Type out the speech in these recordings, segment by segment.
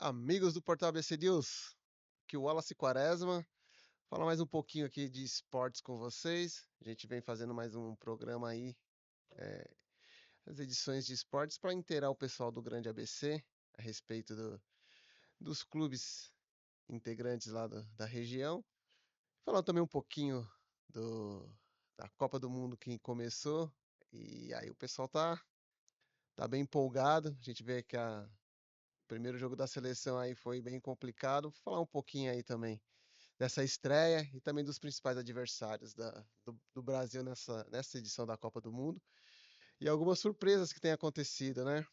Amigos do Portal ABC News, que o Wallace Quaresma, fala mais um pouquinho aqui de esportes com vocês. A gente vem fazendo mais um programa aí, as edições de esportes, para inteirar o pessoal do Grande ABC a respeito dos clubes integrantes lá da região. Falando também um pouquinho do, da Copa do Mundo que começou, e aí o pessoal tá bem empolgado. A gente vê que o primeiro jogo da seleção aí foi bem complicado. Vou falar um pouquinho aí também dessa estreia e também dos principais adversários do Brasil nessa edição da Copa do Mundo e algumas surpresas que têm acontecido, né?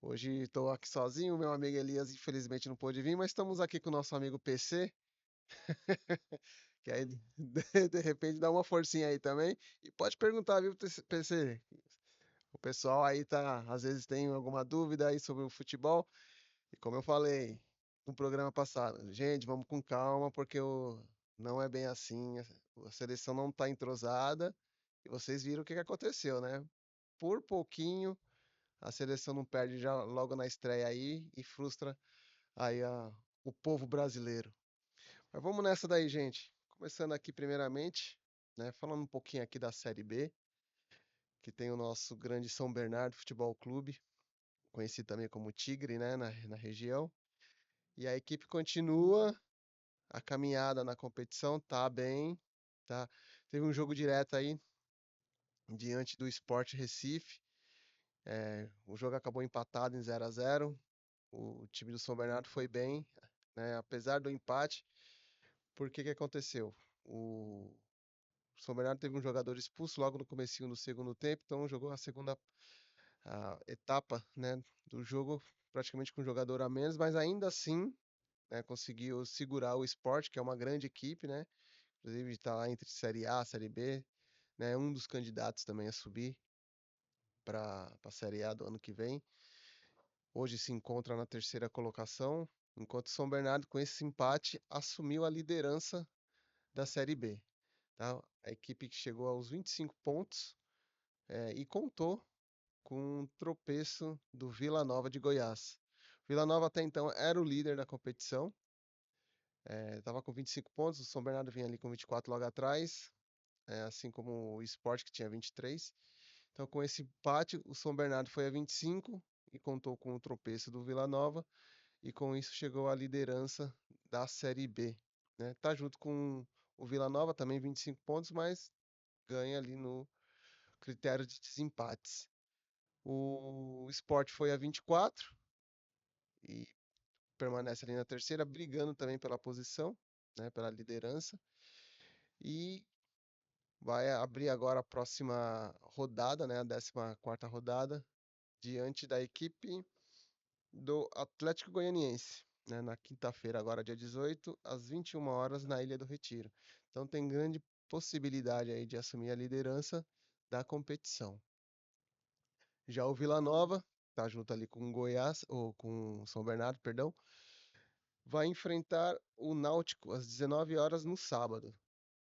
Hoje estou aqui sozinho, meu amigo Elias infelizmente não pôde vir, mas estamos aqui com o nosso amigo PC, que aí de repente dá uma forcinha aí também. E pode perguntar, viu, PC? O pessoal aí às vezes tem alguma dúvida aí sobre o futebol. E como eu falei no programa passado, gente, vamos com calma, porque não é bem assim. A seleção não está entrosada. E vocês viram o que que aconteceu, né? Por pouquinho, a seleção não perde já logo na estreia aí e frustra aí o povo brasileiro. Mas vamos nessa daí, gente. Começando aqui primeiramente, né? Falando um pouquinho aqui da Série B, que tem o nosso grande São Bernardo Futebol Clube, conhecido também como Tigre, né? Na região. E a equipe continua a caminhada na competição, tá bem, tá? Teve um jogo direto aí diante do Sport Recife. O jogo acabou empatado em 0-0. O time do São Bernardo foi bem, né? Apesar do empate, por que que aconteceu? O São Bernardo teve um jogador expulso logo no comecinho do segundo tempo, então jogou a segunda etapa, né, do jogo praticamente com um jogador a menos, mas ainda assim, né, conseguiu segurar o Sport, que é uma grande equipe, né? Inclusive está lá entre Série A, Série B, né? Um dos candidatos também a subir para a Série A do ano que vem. Hoje se encontra na terceira colocação, enquanto São Bernardo, com esse empate, assumiu a liderança da Série B. Tá? A equipe que chegou aos 25 pontos e contou com um tropeço do Vila Nova de Goiás. Vila Nova até então era o líder da competição, estava com 25 pontos, o São Bernardo vinha ali com 24 logo atrás, assim como o Sport, que tinha 23. Então, com esse empate, o São Bernardo foi a 25 e contou com o tropeço do Vila Nova, e com isso chegou à liderança da Série B. Né? Tá junto com o Vila Nova, também 25 pontos, mas ganha ali no critério de desempates. O Sport foi a 24 e permanece ali na terceira, brigando também pela posição, né, pela liderança. E vai abrir agora a próxima rodada, né, a 14ª rodada, diante da equipe do Atlético Goianiense, né, na quinta-feira, agora dia 18, às 21 horas, na Ilha do Retiro. Então tem grande possibilidade aí de assumir a liderança da competição. Já o Vila Nova, tá junto ali com o Goiás, ou com o São Bernardo, perdão, vai enfrentar o Náutico às 19 horas no sábado.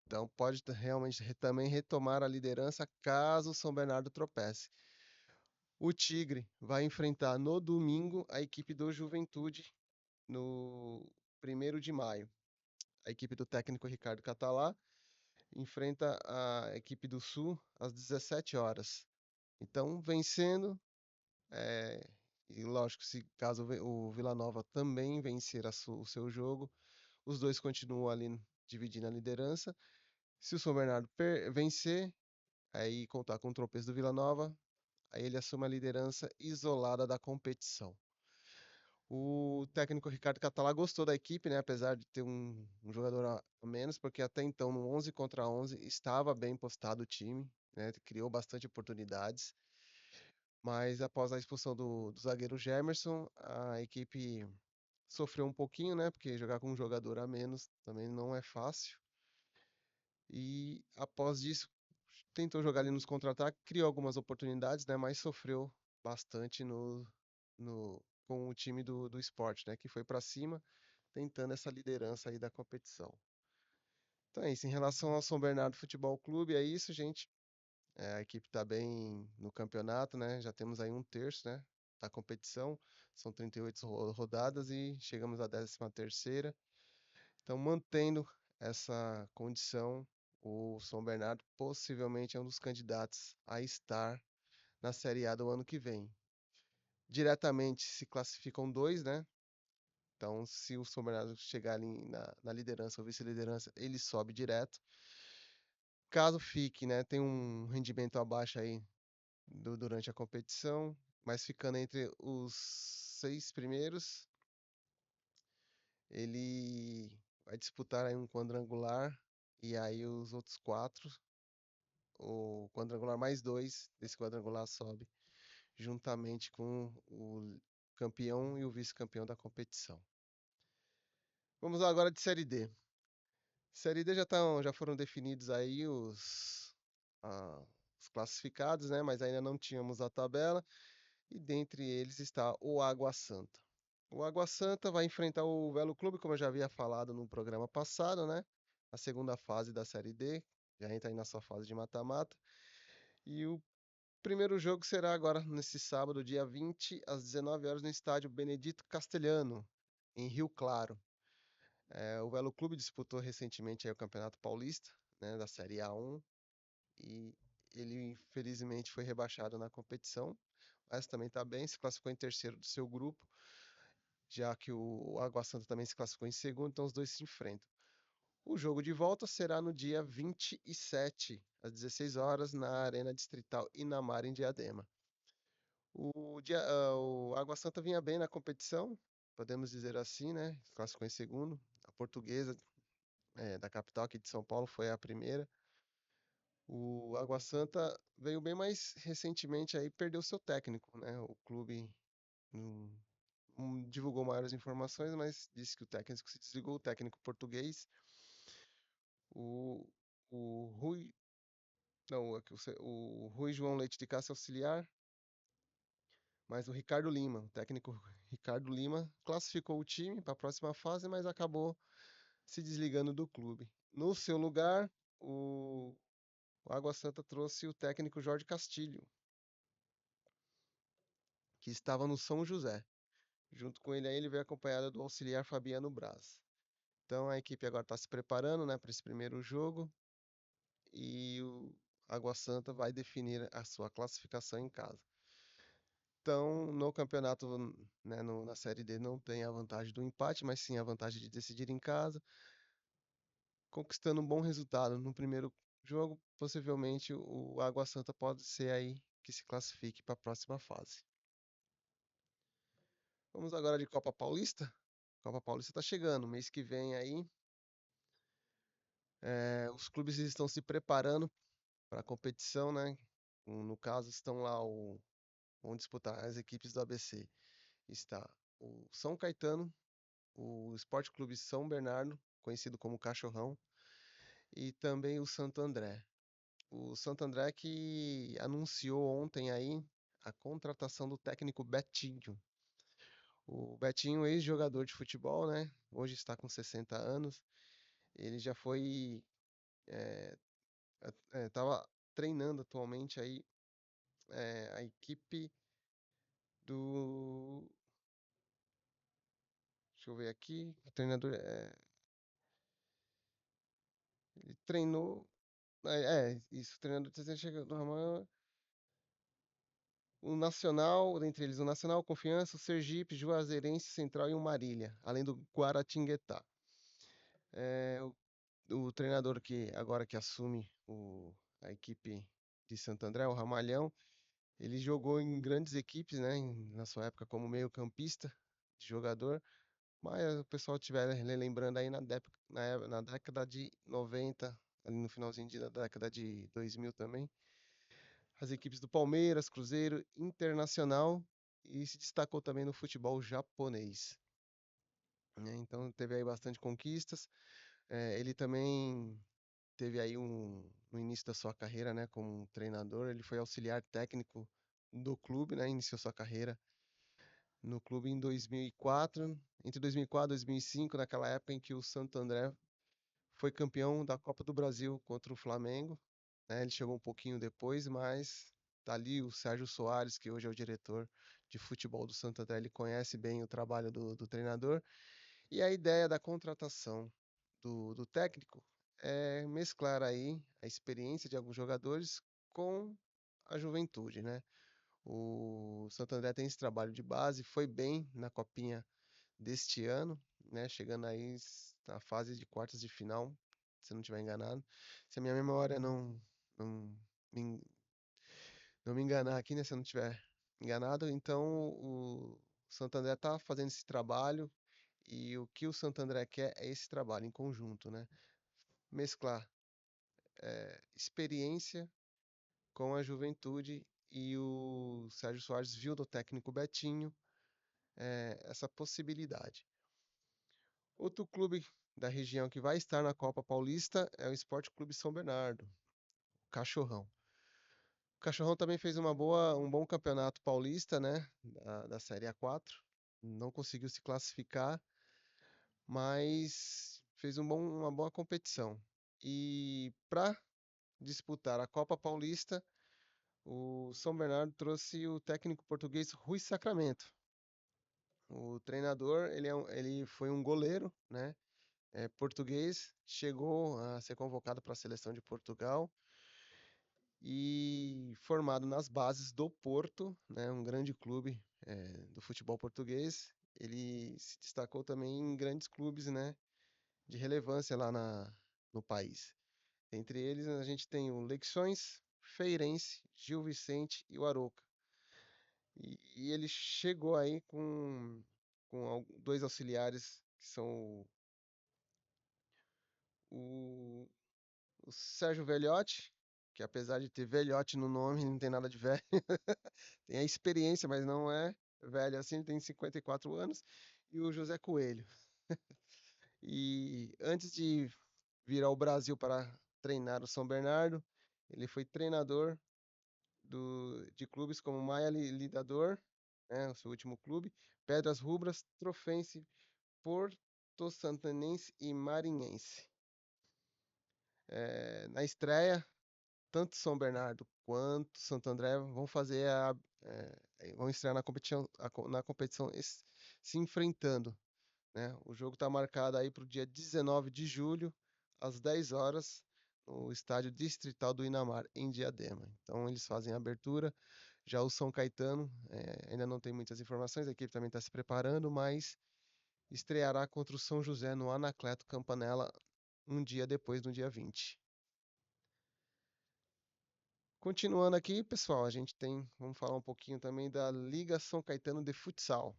Então pode realmente também retomar a liderança caso o São Bernardo tropece. O Tigre vai enfrentar no domingo a equipe do Juventude no 1º de maio. A equipe do técnico Ricardo Catalá enfrenta a equipe do Sul às 17 horas. Então, vencendo, e lógico, se caso o Vila Nova também vencer o seu jogo, os dois continuam ali dividindo a liderança. Se o São Bernardo vencer, aí contar com o tropeço do Vila Nova, aí ele assume a liderança isolada da competição. O técnico Ricardo Catalá gostou da equipe, né, apesar de ter um jogador a menos, porque até então no 11 contra 11 estava bem postado o time, né, criou bastante oportunidades, mas após a expulsão do zagueiro Gemerson, a equipe sofreu um pouquinho, né, porque jogar com um jogador a menos também não é fácil. E após isso, tentou jogar ali nos contra-ataques, criou algumas oportunidades, né, mas sofreu bastante com o time do Sport, né, que foi para cima, tentando essa liderança aí da competição. Então é isso. Em relação ao São Bernardo Futebol Clube, é isso, gente. A equipe está bem no campeonato, né? Já temos aí um terço, né? da competição. São 38 rodadas e chegamos à 13ª. Então, mantendo essa condição, o São Bernardo possivelmente é um dos candidatos a estar na Série A do ano que vem. Diretamente se classificam dois, né? Então, se o São Bernardo chegar ali na liderança ou vice-liderança, ele sobe direto. Caso fique, né, tem um rendimento abaixo aí durante a competição, mas ficando entre os 6 primeiros, ele vai disputar aí um quadrangular e aí os outros 4, o quadrangular mais 2 desse quadrangular sobe juntamente com o campeão e o vice-campeão da competição. Vamos lá agora de Série D. Série D já foram definidos aí ah, os classificados, né? Mas ainda não tínhamos a tabela. E dentre eles está o Água Santa. O Água Santa vai enfrentar o Velo Clube, como eu já havia falado no programa passado, né? A segunda fase da Série D. Já entra aí na sua fase de mata-mata. E o primeiro jogo será agora nesse sábado, dia 20, às 19 horas, no estádio Benedito Castelhano, em Rio Claro. O Velo Clube disputou recentemente aí o Campeonato Paulista, né, da Série A1, e ele infelizmente foi rebaixado na competição, mas também está bem, se classificou em terceiro do seu grupo, já que o Água Santa também se classificou em segundo, então os dois se enfrentam. O jogo de volta será no dia 27, às 16 horas, na Arena Distrital Inamar, em Diadema. O Água Santa vinha bem na competição, podemos dizer assim, né? Classificou em segundo. A Portuguesa, da capital aqui de São Paulo, foi a primeira. O Água Santa veio bem mais recentemente aí, perdeu seu técnico, né? O clube não divulgou maiores informações, mas disse que o técnico se desligou, o técnico português. O, o Rui, não, o Rui João Leite de Castro auxiliar, mas o Ricardo Lima, o técnico Ricardo Lima, classificou o time para a próxima fase, mas acabou se desligando do clube. No seu lugar, o Água Santa trouxe o técnico Jorge Castilho, que estava no São José. Junto com ele aí, ele veio acompanhado do auxiliar Fabiano Braz. Então a equipe agora está se preparando, né, para esse primeiro jogo e o Água Santa vai definir a sua classificação em casa. Então, no campeonato, né, na Série D, não tem a vantagem do empate, mas sim a vantagem de decidir em casa, conquistando um bom resultado no primeiro jogo. Possivelmente o Água Santa pode ser aí que se classifique para a próxima fase. Vamos agora de Copa Paulista. Copa Paulista está chegando, mês que vem aí. Os clubes estão se preparando para a competição, né? No caso, estão lá vão disputar as equipes do ABC. Está o São Caetano, o Esporte Clube São Bernardo, conhecido como Cachorrão, e também o Santo André. O Santo André que anunciou ontem aí a contratação do técnico Betinho. O Betinho, ex-jogador de futebol, né? Hoje está com 60 anos. Ele já foi, estava treinando atualmente aí a equipe do, deixa eu ver aqui, o treinador, ele treinou, isso, o treinador do Ramal, o Nacional, dentre eles o Nacional, Confiança, o Sergipe, Juazeirense, Central e o Marília, além do Guaratinguetá. O treinador que agora que assume a equipe de Santo André, o Ramalhão, ele jogou em grandes equipes, né, na sua época como meio-campista, de jogador, mas o pessoal estiver lembrando aí na década de 90, ali no finalzinho da década de 2000 também, as equipes do Palmeiras, Cruzeiro, Internacional e se destacou também no futebol japonês, né? Então teve aí bastante conquistas. Ele também teve aí no início da sua carreira, né, como treinador, ele foi auxiliar técnico do clube, né, iniciou sua carreira no clube em 2004, entre 2004 e 2005, naquela época em que o Santo André foi campeão da Copa do Brasil contra o Flamengo, né, ele chegou um pouquinho depois, mas tá ali o Sérgio Soares, que hoje é o diretor de futebol do Santo André, ele conhece bem o trabalho do treinador. E a ideia da contratação do técnico é mesclar aí a experiência de alguns jogadores com a juventude, né? O Santo André tem esse trabalho de base, foi bem na copinha deste ano, né? Chegando aí na fase de quartas de final, se eu não estiver enganado. Se a minha memória não, me, não me enganar aqui, né? Se eu não estiver enganado, então o Santo André está fazendo esse trabalho e o que o Santo André quer é esse trabalho em conjunto, né? Mesclar experiência com a juventude e o Sérgio Soares viu no técnico Betinho essa possibilidade. Outro clube da região que vai estar na Copa Paulista é o Esporte Clube São Bernardo, o Cachorrão. O Cachorrão também fez um bom campeonato paulista, né, da Série A4. Não conseguiu se classificar, mas fez uma boa competição. E para disputar a Copa Paulista, o São Bernardo trouxe o técnico português Rui Sacramento. O treinador, ele foi um goleiro, né? Português, chegou a ser convocado para a seleção de Portugal e formado nas bases do Porto, né? Um grande clube do futebol português. Ele se destacou também em grandes clubes, né? De relevância lá no país. Entre eles, a gente tem o Leixões, Feirense, Gil Vicente e o Arouca. E ele chegou aí com dois auxiliares, que são o, o Sérgio Velhote, que apesar de ter Velhote no nome, não tem nada de velho. Tem a experiência, mas não é velho assim, tem 54 anos. E o José Coelho. E antes de vir ao Brasil para treinar o São Bernardo, ele foi treinador de clubes como Maia Lidador, né, o seu último clube, Pedras Rubras, Trofense, Porto Santanense e Marinhense. Na estreia, tanto São Bernardo quanto Santo André vão estrear na competição se enfrentando. Né? O jogo está marcado aí para o dia 19 de julho, às 10 horas, no estádio distrital do Inamar, em Diadema. Então eles fazem a abertura. Já o São Caetano, ainda não tem muitas informações, a equipe também está se preparando, mas estreará contra o São José no Anacleto Campanella um dia depois, no dia 20. Continuando aqui, pessoal, vamos falar um pouquinho também da Liga São Caetano de Futsal.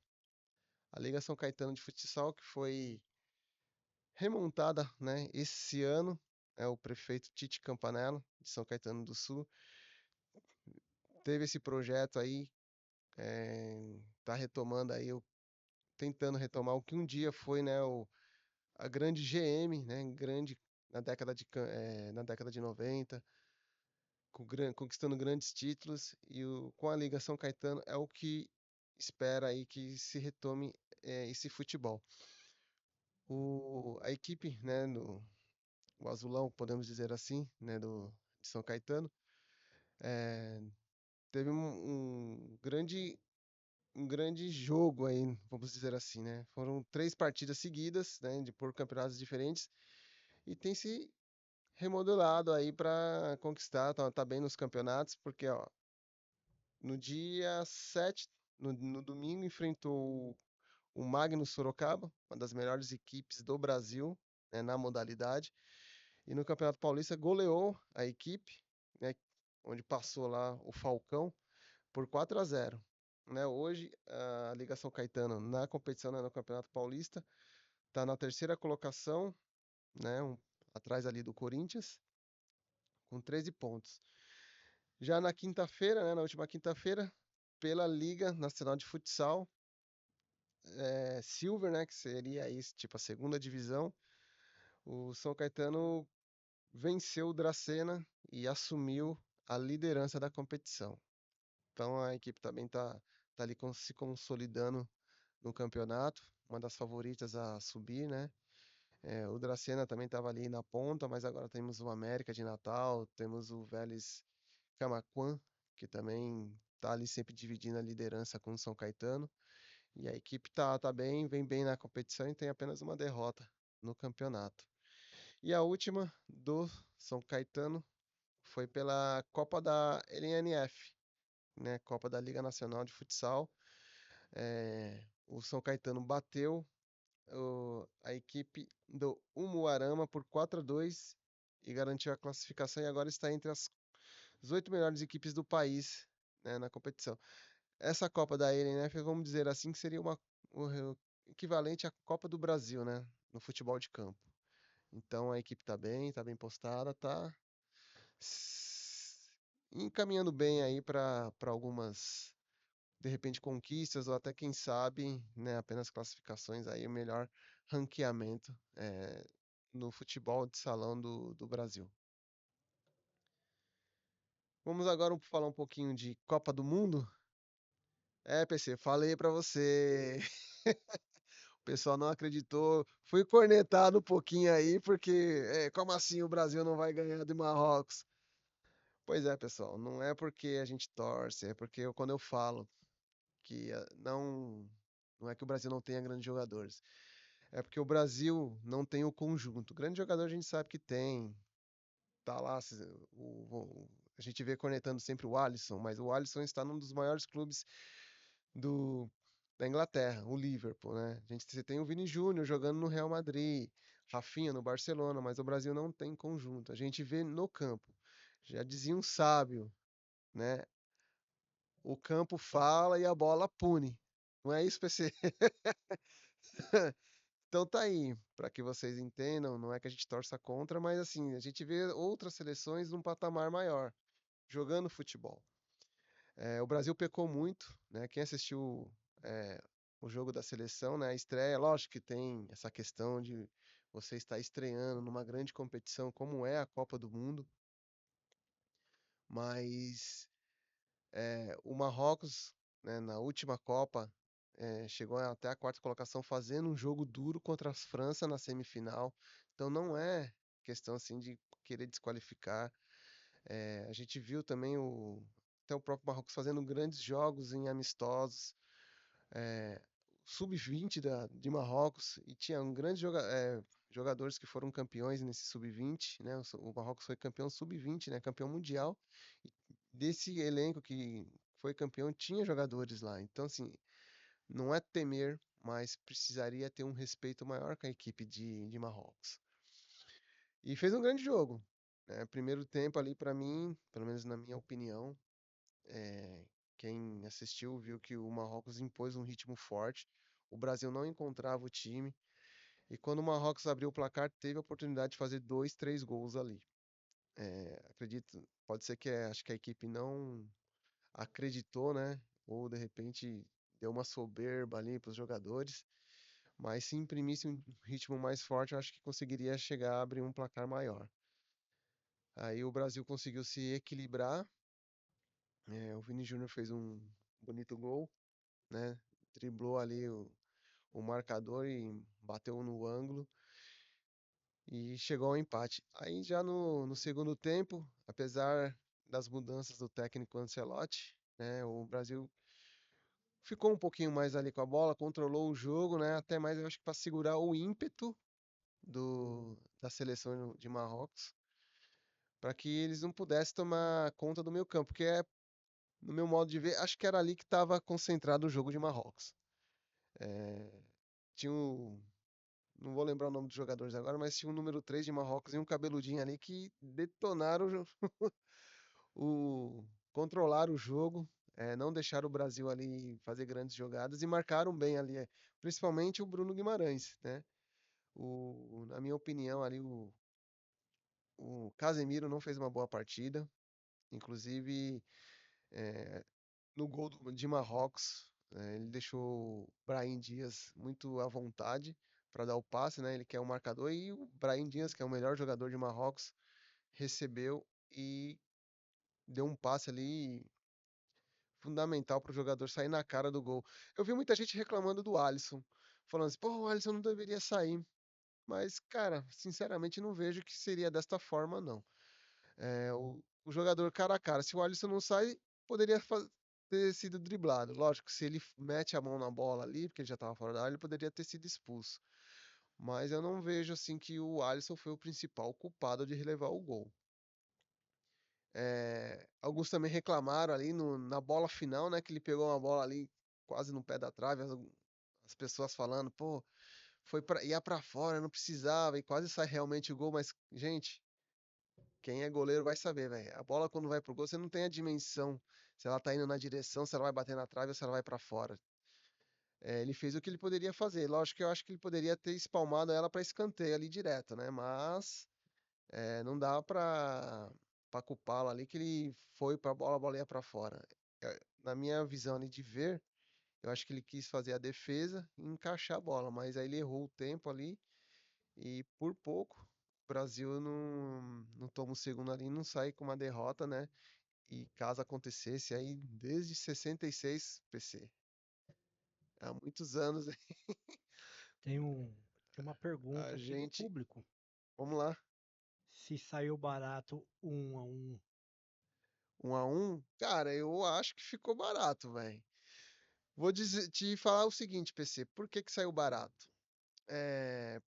A Liga São Caetano de Futsal que foi remontada, né, esse ano, o prefeito Tite Campanella, de São Caetano do Sul, teve esse projeto aí, tá retomando aí, tentando retomar o que um dia foi, né, a grande GM, né, grande na década de 90, conquistando grandes títulos, e com a Liga São Caetano é o que espera aí que se retome esse futebol. A equipe, né, o azulão, podemos dizer assim, né, de São Caetano, eh, teve um grande jogo aí, vamos dizer assim, né? Foram 3 partidas seguidas, né, por campeonatos diferentes, e tem se remodelado aí para conquistar, tá bem nos campeonatos, porque ó, no dia 7, no domingo, enfrentou o Magnus Sorocaba, uma das melhores equipes do Brasil, né, na modalidade. E no Campeonato Paulista goleou a equipe, né, onde passou lá o Falcão, por 4-0. Né, hoje, a Liga São Caetano, na competição, né, no Campeonato Paulista, está na terceira colocação, né, atrás ali do Corinthians, com 13 pontos. Já na quinta-feira, né, na última quinta-feira, pela Liga Nacional de Futsal, Silver, né, que seria aí, tipo a segunda divisão, o São Caetano venceu o Dracena e assumiu a liderança da competição. Então a equipe também tá ali se consolidando no campeonato, uma das favoritas a subir, né? O Dracena também estava ali na ponta, mas agora temos o América de Natal, temos o Vélez Camaquã, que também tá ali sempre dividindo a liderança com o São Caetano. E a equipe tá bem, vem bem na competição e tem apenas uma derrota no campeonato. E a última do São Caetano foi pela Copa da LNF, né? Copa da Liga Nacional de Futsal. O São Caetano bateu a equipe do Umuarama por 4-2 e garantiu a classificação e agora está entre as 8 melhores equipes do país, né, na competição. Essa Copa da LNF, vamos dizer assim, que seria o equivalente à Copa do Brasil, né, no futebol de campo. Então a equipe tá bem postada, tá encaminhando bem aí para algumas, de repente, conquistas ou até, quem sabe, né, apenas classificações aí, o melhor ranqueamento no futebol de salão do Brasil. Vamos agora falar um pouquinho de Copa do Mundo. PC, falei pra você. O pessoal não acreditou. Fui cornetado um pouquinho aí, porque como assim o Brasil não vai ganhar de Marrocos? Pois é, pessoal, não é porque a gente torce, é porque quando eu falo que não é que o Brasil não tenha grandes jogadores, é porque o Brasil não tem o conjunto. Grande jogador a gente sabe que tem, tá lá, a gente vê cornetando sempre o Alisson, mas o Alisson está num dos maiores clubes do, da Inglaterra, o Liverpool, né? Você tem o Vini Júnior jogando no Real Madrid, Rafinha no Barcelona, mas o Brasil não tem conjunto. A gente vê no campo. Já dizia um sábio, né? O campo fala e a bola pune. Não é isso, PC? Então tá aí, para que vocês entendam, não é que a gente torça contra, mas assim, a gente vê outras seleções num patamar maior, jogando futebol. O Brasil pecou muito, né? Quem assistiu é, o jogo da seleção, né? A estreia, lógico que tem essa questão de você estar estreando numa grande competição como é a Copa do Mundo, mas o Marrocos, né, na última Copa, chegou até a quarta colocação fazendo um jogo duro contra a França na semifinal. Então não é questão assim de querer desqualificar. A gente viu também até o próprio Marrocos fazendo grandes jogos em amistosos. É, Sub-20 de Marrocos e tinha grandes jogadores que foram campeões nesse sub-20, né? O Marrocos foi campeão sub-20, né? Campeão mundial. E desse elenco que foi campeão tinha jogadores lá. Então, assim, não é temer, mas precisaria ter um respeito maior com a equipe de Marrocos. E fez um grande jogo, né? Primeiro tempo ali, para mim, pelo menos na minha opinião, é, quem assistiu viu que o Marrocos impôs um ritmo forte. O Brasil não encontrava o time. E quando o Marrocos abriu o placar, teve a oportunidade de fazer dois, três gols ali. Acredito, pode ser que acho que a equipe não acreditou, né? Ou de repente deu uma soberba ali para os jogadores. Mas se imprimisse um ritmo mais forte, eu acho que conseguiria chegar a abrir um placar maior. Aí o Brasil conseguiu se equilibrar. O Vini Júnior fez um bonito gol, né? Driblou ali o marcador e bateu no ângulo e chegou ao empate. Aí já no segundo tempo, apesar das mudanças do técnico Ancelotti, né? O Brasil ficou um pouquinho mais ali com a bola, controlou o jogo, né? Até mais eu acho que para segurar o ímpeto da seleção de Marrocos, para que eles não pudessem tomar conta do meio campo, porque no meu modo de ver, acho que era ali que estava concentrado o jogo de Marrocos. É, tinha não vou lembrar o nome dos jogadores agora, mas tinha um número 3 de Marrocos e um cabeludinho ali que detonaram o controlaram o jogo, não deixaram o Brasil ali fazer grandes jogadas e marcaram bem ali, principalmente o Bruno Guimarães, né? Na minha opinião ali o Casemiro não fez uma boa partida, inclusive no gol de Marrocos, ele deixou o Brahim Dias muito à vontade para dar o passe, né? Ele quer o marcador e o Brahim Dias, que é o melhor jogador de Marrocos, recebeu e deu um passe ali fundamental para o jogador sair na cara do gol. Eu vi muita gente reclamando do Alisson, falando assim, pô, o Alisson não deveria sair. Mas, cara, sinceramente não vejo que seria desta forma, não. O jogador cara a cara, se o Alisson não sai, poderia ter sido driblado. Lógico, se ele mete a mão na bola ali, porque ele já estava fora da área, ele poderia ter sido expulso. Mas eu não vejo assim que o Alisson foi o principal culpado de relevar o gol. Alguns também reclamaram ali na bola final, né? Que ele pegou uma bola ali quase no pé da trave. As pessoas falando, pô, ia pra fora, não precisava, e quase sai realmente o gol. Mas, gente, quem é goleiro vai saber, velho. A bola quando vai pro gol, você não tem a dimensão se ela tá indo na direção, se ela vai bater na trave ou se ela vai pra fora. Ele fez o que ele poderia fazer. Lógico que eu acho que ele poderia ter espalmado ela pra escanteio ali direto, né? Mas não dá pra culpá-lo ali que ele foi pra bola, a bola ia pra fora. Na minha visão ali de ver, eu acho que ele quis fazer a defesa e encaixar a bola, mas aí ele errou o tempo ali e por pouco o Brasil não toma o segundo ali, não sai com uma derrota, né? E caso acontecesse aí desde 66, PC, há muitos anos Tem um, tem uma pergunta a aqui do gente, público. vamos lá, Se saiu barato 1-1. 1-1, cara, eu acho que ficou barato, velho. Vou te falar o seguinte, PC, por que que saiu barato? É,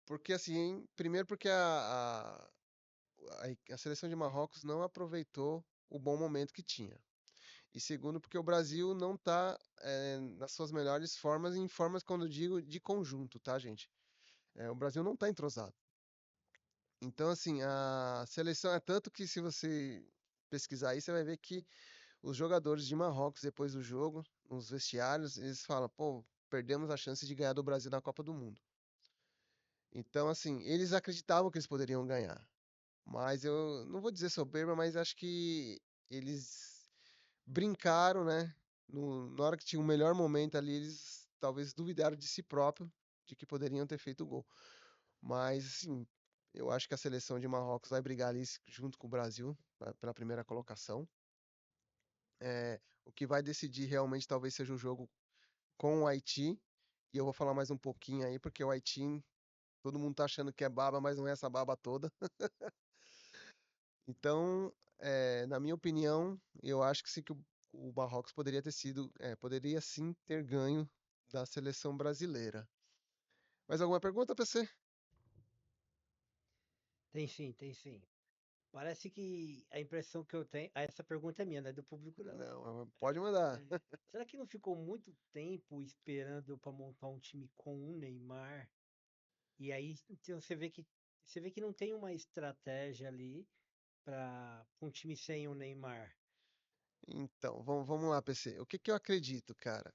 porque assim, primeiro porque a seleção de Marrocos não aproveitou o bom momento que tinha. E segundo, porque o Brasil não está nas suas melhores formas, em formas, quando eu digo, de conjunto, tá, gente? O Brasil não está entrosado. Então, assim, a seleção é tanto que se você pesquisar aí, você vai ver que os jogadores de Marrocos, depois do jogo, nos vestiários, eles falam, pô, perdemos a chance de ganhar do Brasil na Copa do Mundo. Então, assim, eles acreditavam que eles poderiam ganhar. Mas eu não vou dizer soberba, mas acho que eles brincaram, né? Na hora que tinha o melhor momento ali, eles talvez duvidaram de si próprio, de que poderiam ter feito o gol. Mas, assim, eu acho que a seleção de Marrocos vai brigar ali junto com o Brasil pela primeira colocação. O que vai decidir realmente talvez seja o jogo com o Haiti. E eu vou falar mais um pouquinho aí, porque o Haiti, todo mundo tá achando que é baba, mas não é essa baba toda. Então, na minha opinião, eu acho que sim que o Marrocos poderia ter sido, poderia sim ter ganho da seleção brasileira. Mais alguma pergunta, PC? Tem sim, tem sim. Parece que a impressão que eu tenho. Essa pergunta é minha, não é do público, não. Não, pode mandar. Será que não ficou muito tempo esperando para montar um time com o Neymar? E aí então você vê que não tem uma estratégia ali para um time sem o Neymar. Então, vamos lá, PC. O que que eu acredito, cara?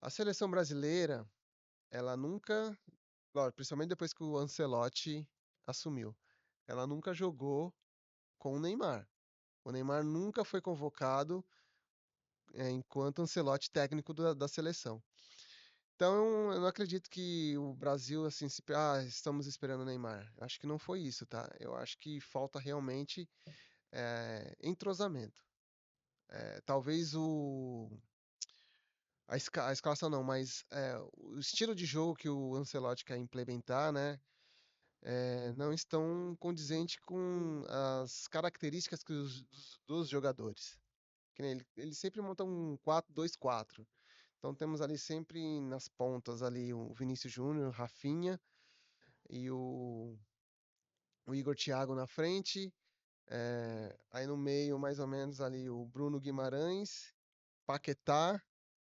A seleção brasileira, ela nunca, lógico, principalmente depois que o Ancelotti assumiu, ela nunca jogou com o Neymar. O Neymar nunca foi convocado, enquanto Ancelotti técnico da seleção. Então, eu não acredito que o Brasil, assim, estamos esperando o Neymar. Acho que não foi isso, tá? Eu acho que falta realmente entrosamento. Talvez a escalação não, mas o estilo de jogo que o Ancelotti quer implementar, né, não estão condizentes com as características dos jogadores. Que nem ele sempre monta um 4-2-4. Então temos ali sempre nas pontas ali o Vinícius Júnior, Rafinha e o Igor Thiago na frente. Aí no meio, mais ou menos ali o Bruno Guimarães, Paquetá,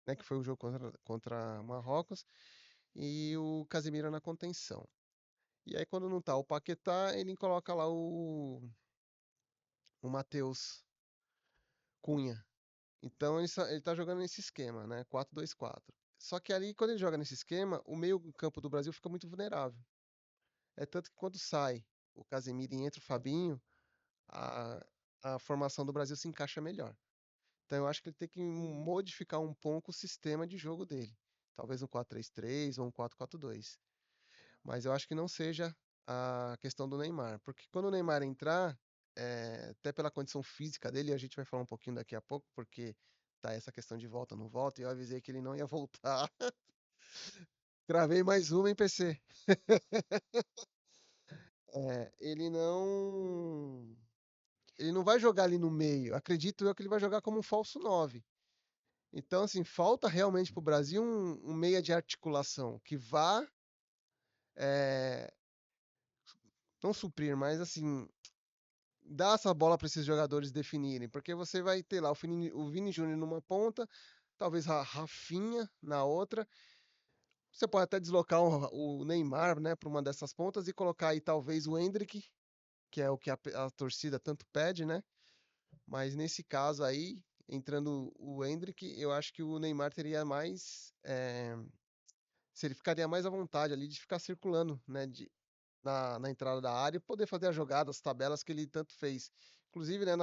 né, que foi o jogo contra Marrocos, e o Casemiro na contenção. E aí quando não tá o Paquetá, ele coloca lá o Matheus Cunha. Então ele tá jogando nesse esquema, né? 4-2-4. Só que ali, quando ele joga nesse esquema, o meio-campo do Brasil fica muito vulnerável. É tanto que quando sai o Casemiro e entra o Fabinho, a, a formação do Brasil se encaixa melhor. Então eu acho que ele tem que modificar um pouco o sistema de jogo dele. Talvez um 4-3-3 ou um 4-4-2. Mas eu acho que não seja a questão do Neymar. Porque quando o Neymar entrar, até pela condição física dele, a gente vai falar um pouquinho daqui a pouco, porque tá essa questão de volta ou não volta, e eu avisei que ele não ia voltar. Gravei mais uma em PC. Ele não. ele não vai jogar ali no meio. Acredito eu que ele vai jogar como um falso 9. Então, assim, falta realmente para o Brasil um meia de articulação que vá, é, não suprir, mas assim, dar essa bola para esses jogadores definirem. Porque você vai ter lá o Vini Júnior numa ponta, talvez a Rafinha na outra. Você pode até deslocar o Neymar, né, para uma dessas pontas e colocar aí talvez o Endrick, que é o que a torcida tanto pede, né? Mas nesse caso aí, entrando o Endrick, eu acho que o Neymar teria mais. Se ele ficaria mais à vontade ali de ficar circulando, né? Na entrada da área e poder fazer as jogadas, as tabelas que ele tanto fez. Inclusive, né,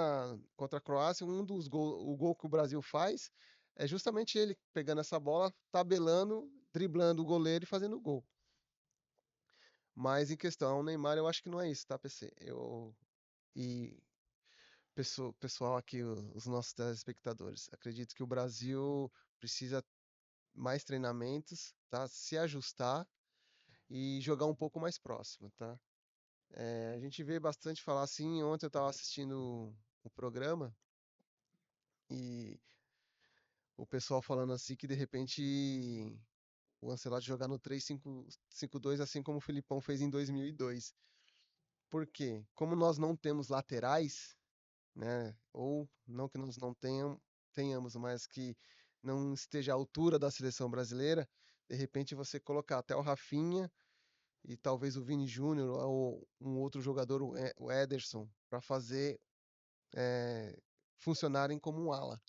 contra a Croácia, o gol que o Brasil faz é justamente ele pegando essa bola, tabelando, driblando o goleiro e fazendo o gol. Mas em questão, o Neymar, eu acho que não é isso, tá, PC? E pessoal aqui, os nossos telespectadores, acredito que o Brasil precisa mais treinamentos, tá? Se ajustar e jogar um pouco mais próximo, tá? A gente vê bastante falar assim. Ontem eu estava assistindo o programa e o pessoal falando assim que de repente o Ancelotti jogar no 3-5-2 assim como o Filipão fez em 2002. Por quê? Como nós não temos laterais, né? Ou não que nós não tenhamos, mas que não esteja à altura da seleção brasileira, de repente você colocar até o Rafinha e talvez o Vini Júnior ou um outro jogador, o Ederson, para fazer funcionarem como um ala.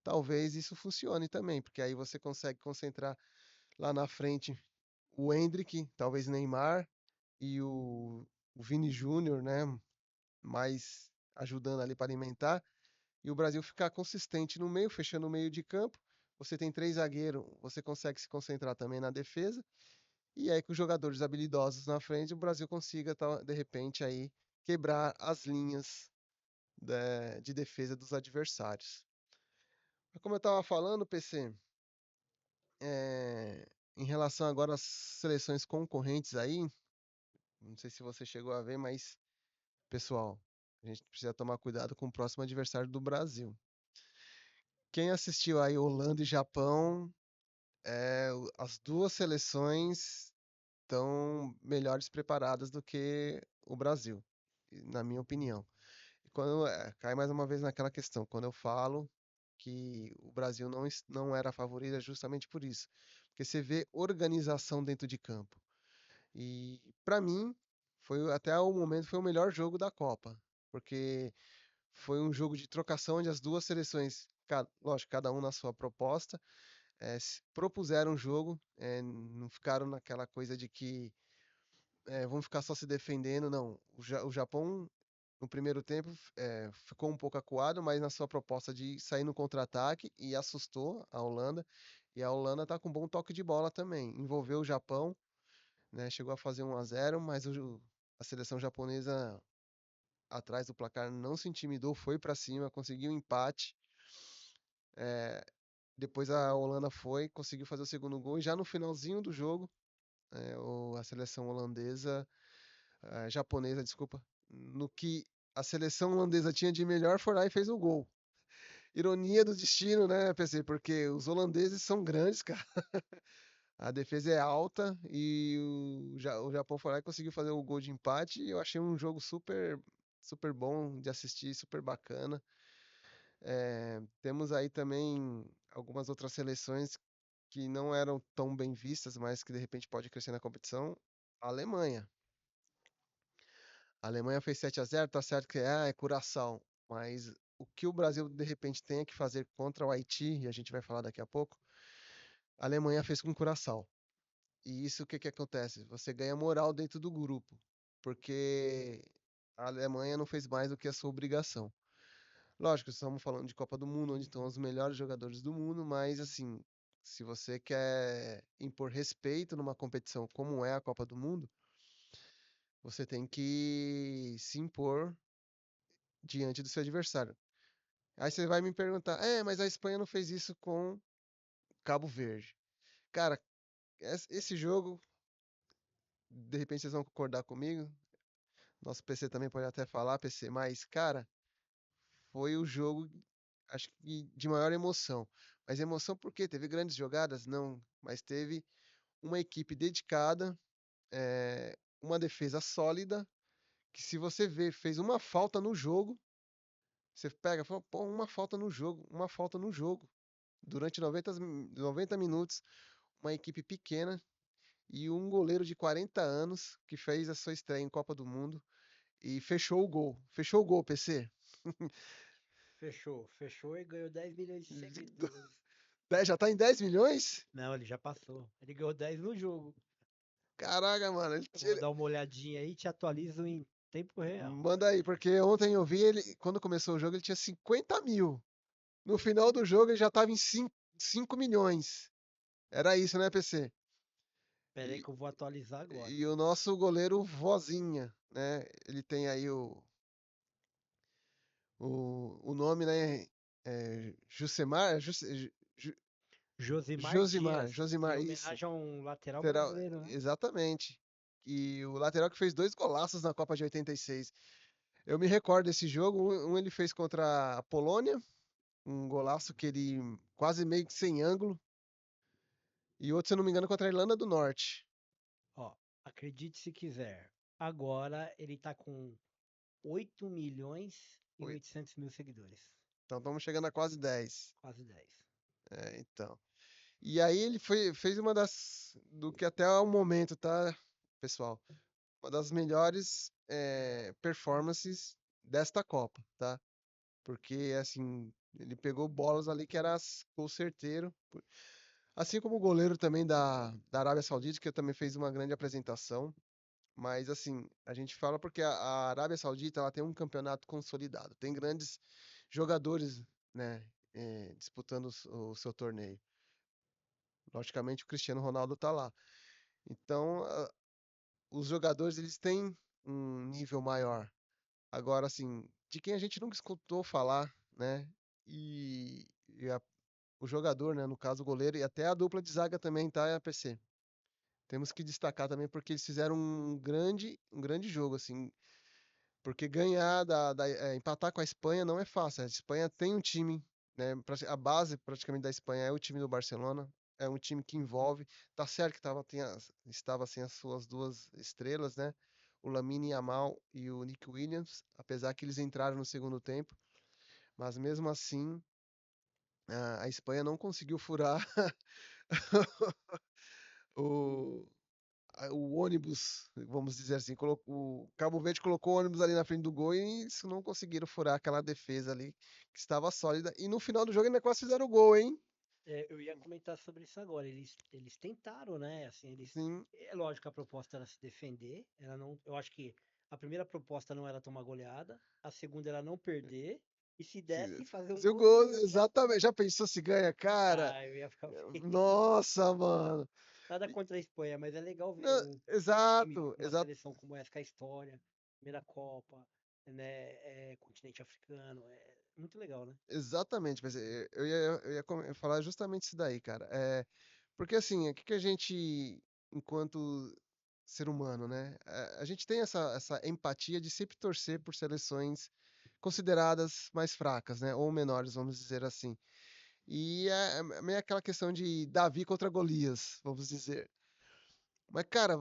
Talvez isso funcione também, porque aí você consegue concentrar lá na frente o Endrick, talvez Neymar e o Vini Júnior, né? Mais ajudando ali para alimentar. E o Brasil ficar consistente no meio, fechando o meio de campo. Você tem três zagueiros, você consegue se concentrar também na defesa. E aí, com os jogadores habilidosos na frente, o Brasil consiga, de repente, aí quebrar as linhas de defesa dos adversários. Mas como eu estava falando, PC, em relação agora às seleções concorrentes aí, não sei se você chegou a ver, mas, pessoal, a gente precisa tomar cuidado com o próximo adversário do Brasil. Quem assistiu aí Holanda e Japão, as duas seleções estão melhores preparadas do que o Brasil, na minha opinião. E quando cai mais uma vez naquela questão, quando eu falo que o Brasil não era favorito, é justamente por isso. Porque você vê organização dentro de campo. E para mim, até o momento foi o melhor jogo da Copa, porque foi um jogo de trocação onde as duas seleções, lógico, cada um na sua proposta, propuseram o jogo, não ficaram naquela coisa de que vão ficar só se defendendo, não. O Japão, no primeiro tempo, ficou um pouco acuado, mas na sua proposta de sair no contra-ataque e assustou a Holanda. E a Holanda tá com bom toque de bola também. Envolveu o Japão, né? Chegou a fazer 1-0, mas a seleção japonesa atrás do placar não se intimidou, foi para cima, conseguiu um empate. Depois a Holanda conseguiu fazer o segundo gol e já no finalzinho do jogo, a seleção japonesa, desculpa, no que a seleção holandesa tinha de melhor, foi lá e fez o gol. Ironia do destino, né, PC? Porque os holandeses são grandes, cara. A defesa é alta e o Japão foi lá e conseguiu fazer o gol de empate. E eu achei um jogo super, super bom de assistir, super bacana. Temos aí também algumas outras seleções que não eram tão bem vistas, mas que de repente pode crescer na competição. A Alemanha. A Alemanha fez 7-0, tá certo que é Curaçao, mas o que o Brasil de repente tem que fazer contra o Haiti, e a gente vai falar daqui a pouco, a Alemanha fez com Curaçao. E isso o que que acontece? Você ganha moral dentro do grupo, porque a Alemanha não fez mais do que a sua obrigação. Lógico, estamos falando de Copa do Mundo, onde estão os melhores jogadores do mundo, mas assim, se você quer impor respeito numa competição como é a Copa do Mundo, você tem que se impor diante do seu adversário. Aí você vai me perguntar, mas a Espanha não fez isso com Cabo Verde. Cara, esse jogo, de repente vocês vão concordar comigo. Nosso PC também pode até falar, PC, mas, cara, foi o jogo, acho que de maior emoção. Mas emoção por quê? Teve grandes jogadas? Não, mas teve uma equipe dedicada, uma defesa sólida, que se você ver, fez uma falta no jogo, você pega e fala, pô, uma falta no jogo. Durante 90 minutos, uma equipe pequena e um goleiro de 40 anos que fez a sua estreia em Copa do Mundo e fechou o gol. Fechou o gol, PC. Fechou e ganhou 10 milhões de seguidores. Já tá em 10 milhões? Não, ele já passou. Ele ganhou 10 no jogo. Caraca, mano. Eu vou dar uma olhadinha aí e te atualizo em tempo real. Manda aí, porque ontem eu vi ele, quando começou o jogo, ele tinha 50 mil. No final do jogo, ele já tava em 5 milhões. Era isso, né, PC? Pera aí E, que eu vou atualizar agora. e o nosso goleiro Vozinha, né? Ele tem aí o nome, né? Jusemar? Josimar Josimar, Dias, em Josimar, isso. homenagem a um lateral Lateral, brasileiro, né? exatamente. E o lateral que fez 2 golaços na Copa de 86. Eu me recordo desse jogo, um ele fez contra a Polônia, um golaço que ele quase meio que sem ângulo, e outro, se eu não me engano, contra a Irlanda do Norte. Ó, acredite se quiser. Agora ele tá com 8 milhões e Oi. 800 mil seguidores. Então estamos chegando a quase 10. Quase 10. Então. E aí ele fez uma do que até o momento, tá, pessoal? Uma das melhores performances desta Copa, tá? Porque, assim, ele pegou bolas ali que era gol certeiro. Assim como o goleiro também da Arábia Saudita, que também fez uma grande apresentação. Mas, assim, a gente fala porque a Arábia Saudita ela tem um campeonato consolidado. Tem grandes jogadores, né, disputando o seu torneio. Logicamente, o Cristiano Ronaldo tá lá. Então, os jogadores eles têm um nível maior. Agora, assim, de quem a gente nunca escutou falar, né? E o jogador, né? No caso, o goleiro e até a dupla de zaga também, tá, PC? Temos que destacar também porque eles fizeram um grande jogo, assim. Porque ganhar, empatar com a Espanha não é fácil. A Espanha tem um time, né? A base praticamente da Espanha é o time do Barcelona. É um time que envolve. Tá certo que estava sem as suas duas estrelas, né? O Lamine Yamal e o Nick Williams, apesar que eles entraram no segundo tempo, mas mesmo assim a Espanha não conseguiu furar o, o ônibus, vamos dizer assim, o Cabo Verde colocou o ônibus ali na frente do gol e isso não conseguiram furar aquela defesa ali que estava sólida. E no final do jogo ainda quase fizeram o gol, hein? É, eu ia comentar sobre isso agora. Eles tentaram, né? Assim, Sim, é lógico que a proposta era se defender. Ela não, eu acho que a primeira proposta não era tomar goleada, a segunda era não perder e se desse fazer um fazer o gol de gol, novo. exatamente. Já pensou se ganha, cara? Ah, eu ia ficar feliz. Nossa, mano. Nada contra a Espanha, mas é legal ver Não, um time exato, com uma exato. seleção como essa, com a história, primeira Copa, né? Continente africano. É muito legal, né? Exatamente, mas eu ia falar justamente isso daí, cara. Porque assim, o que que a gente, enquanto ser humano, né? A gente tem essa empatia de sempre torcer por seleções consideradas mais fracas, né? Ou menores, vamos dizer assim. E é meio aquela questão de Davi contra Golias, vamos dizer. Mas, cara,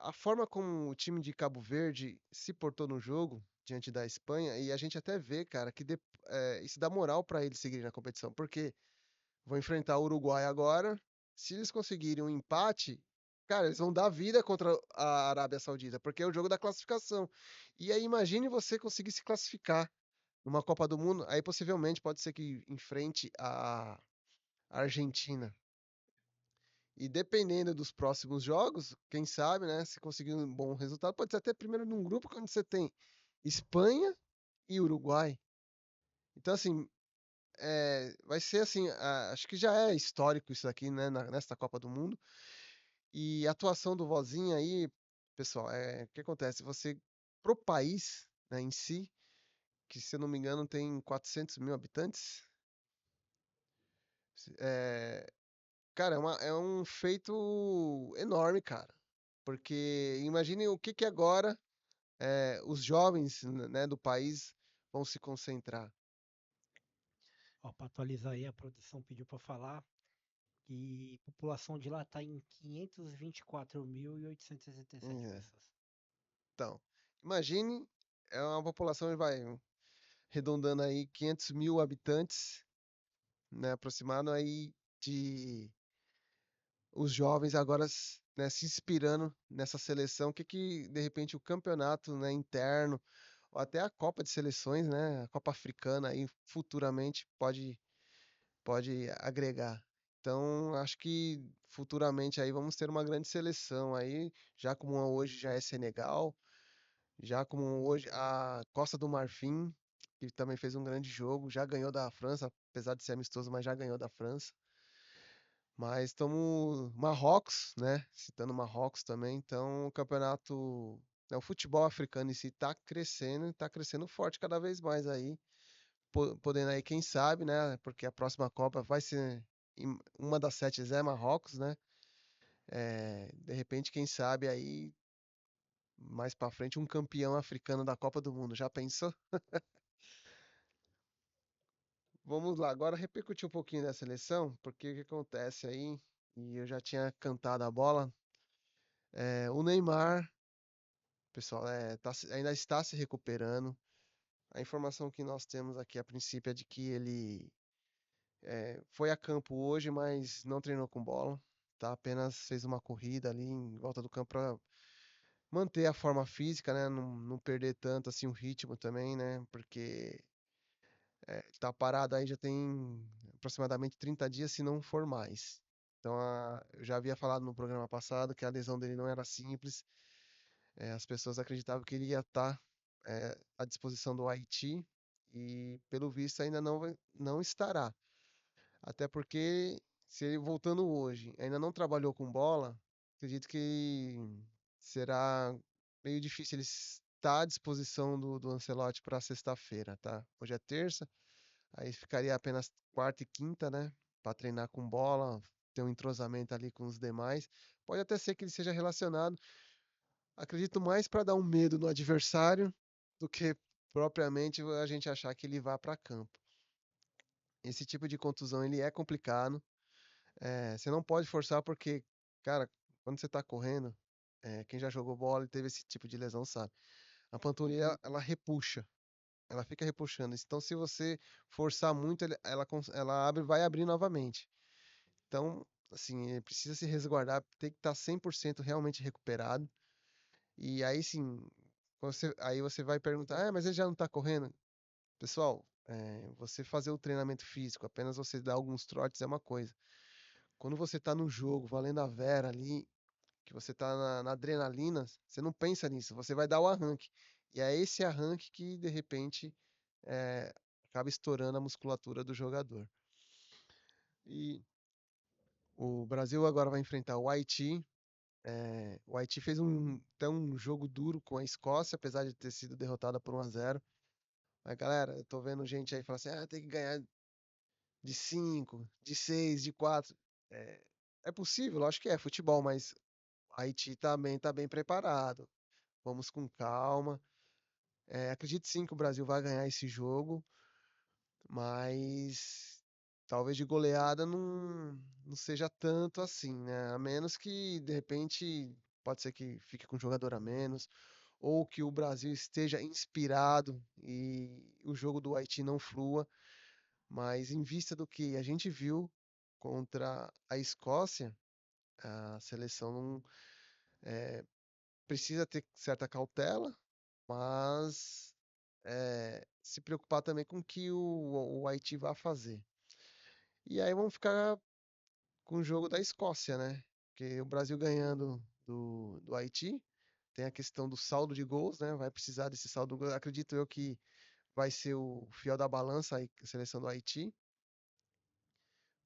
a forma como o time de Cabo Verde se portou no jogo diante da Espanha, e a gente até vê, cara, que isso dá moral para eles seguirem na competição, porque vão enfrentar o Uruguai agora. Se eles conseguirem um empate, cara, eles vão dar vida contra a Arábia Saudita, porque é o jogo da classificação. E aí imagine você conseguir se classificar numa Copa do Mundo, aí possivelmente pode ser que enfrente a Argentina. E dependendo dos próximos jogos, quem sabe, né, se conseguir um bom resultado, pode ser até primeiro num grupo onde você tem Espanha e Uruguai. Então, assim, vai ser assim, acho que já é histórico isso aqui, né, nesta Copa do Mundo. E a atuação do Vozinho aí, pessoal, o que acontece? Pro país, né, em si, que se eu não me engano tem 400 mil habitantes, é, cara, é um feito enorme, cara. Porque imagine o que que agora os jovens, né, do país vão se concentrar. Ó, para atualizar aí, a produção pediu para falar que a população de lá está em 524.887 É, pessoas. então, imagine, é uma população, vai, arredondando aí 500 mil habitantes, né, aproximado aí de os jovens agora né, se inspirando nessa seleção, que de repente o campeonato, né, interno, ou até a Copa de Seleções, né, a Copa Africana aí futuramente pode agregar. Então, acho que futuramente aí vamos ter uma grande seleção aí, já como hoje já é Senegal, já como hoje a Costa do Marfim, que também fez um grande jogo, já ganhou da França, apesar de ser amistoso, mas já ganhou da França. Mas estamos Marrocos, né? Citando Marrocos também, então o campeonato, né, o futebol africano em si está crescendo, e tá crescendo forte cada vez mais aí, podendo aí, quem sabe, né? Porque a próxima Copa vai ser uma das sete é Marrocos, né? De repente, quem sabe aí mais para frente um campeão africano da Copa do Mundo. Já pensou? Vamos lá, agora repercutir um pouquinho da seleção, porque o que acontece aí, e eu já tinha cantado a bola, o Neymar, pessoal, ainda está se recuperando. A informação que nós temos aqui a princípio é de que ele foi a campo hoje, mas não treinou com bola, tá? Apenas fez uma corrida ali em volta do campo para manter a forma física, né? Não perder tanto assim o ritmo também, né? Porque tá parado aí já tem aproximadamente 30 dias, se não for mais. Então, eu já havia falado no programa passado que a lesão dele não era simples. As pessoas acreditavam que ele ia estar à disposição do Haiti e, pelo visto, ainda não estará. Até porque, se ele voltando hoje ainda não trabalhou com bola, acredito que será meio difícil ele estar à disposição do Ancelotti para sexta-feira, tá? Hoje é terça. Aí ficaria apenas quarta e quinta, né? Para treinar com bola, ter um entrosamento ali com os demais. Pode até ser que ele seja relacionado. Acredito mais para dar um medo no adversário do que propriamente a gente achar que ele vá para campo. Esse tipo de contusão ele é complicado. Você não pode forçar porque, cara, quando você está correndo, quem já jogou bola e teve esse tipo de lesão sabe. A panturrilha ela repuxa. Ela fica repuxando. Então, se você forçar muito, ela abre, vai abrir novamente. Então, assim, precisa se resguardar, tem que estar 100% realmente recuperado. E aí sim, aí você vai perguntar, mas ele já não está correndo? Pessoal, você fazer o treinamento físico, apenas você dar alguns trotes é uma coisa. Quando você está no jogo, valendo a vera ali, que você está na adrenalina, você não pensa nisso, você vai dar o arranque. E é esse arranque que, de repente, eh, acaba estourando a musculatura do jogador. E o Brasil agora vai enfrentar o Haiti. O Haiti fez até um jogo duro com a Escócia, apesar de ter sido derrotada por 1-0. Mas, galera, eu tô vendo gente aí falar assim: tem que ganhar de 5, de 6, de 4. É, é possível, acho que é futebol, mas o Haiti também tá bem preparado. Vamos com calma. Acredito sim que o Brasil vai ganhar esse jogo, mas talvez de goleada não seja tanto assim, né? A menos que de repente pode ser que fique com um jogador a menos, ou que o Brasil esteja inspirado e o jogo do Haiti não flua, mas em vista do que a gente viu contra a Escócia, a seleção não precisa ter certa cautela, mas se preocupar também com o que o Haiti vai fazer. E aí vamos ficar com o jogo da Escócia, né? Porque o Brasil ganhando do Haiti, tem a questão do saldo de gols, né? Vai precisar desse saldo de gols. Acredito eu que vai ser o fiel da balança a seleção do Haiti,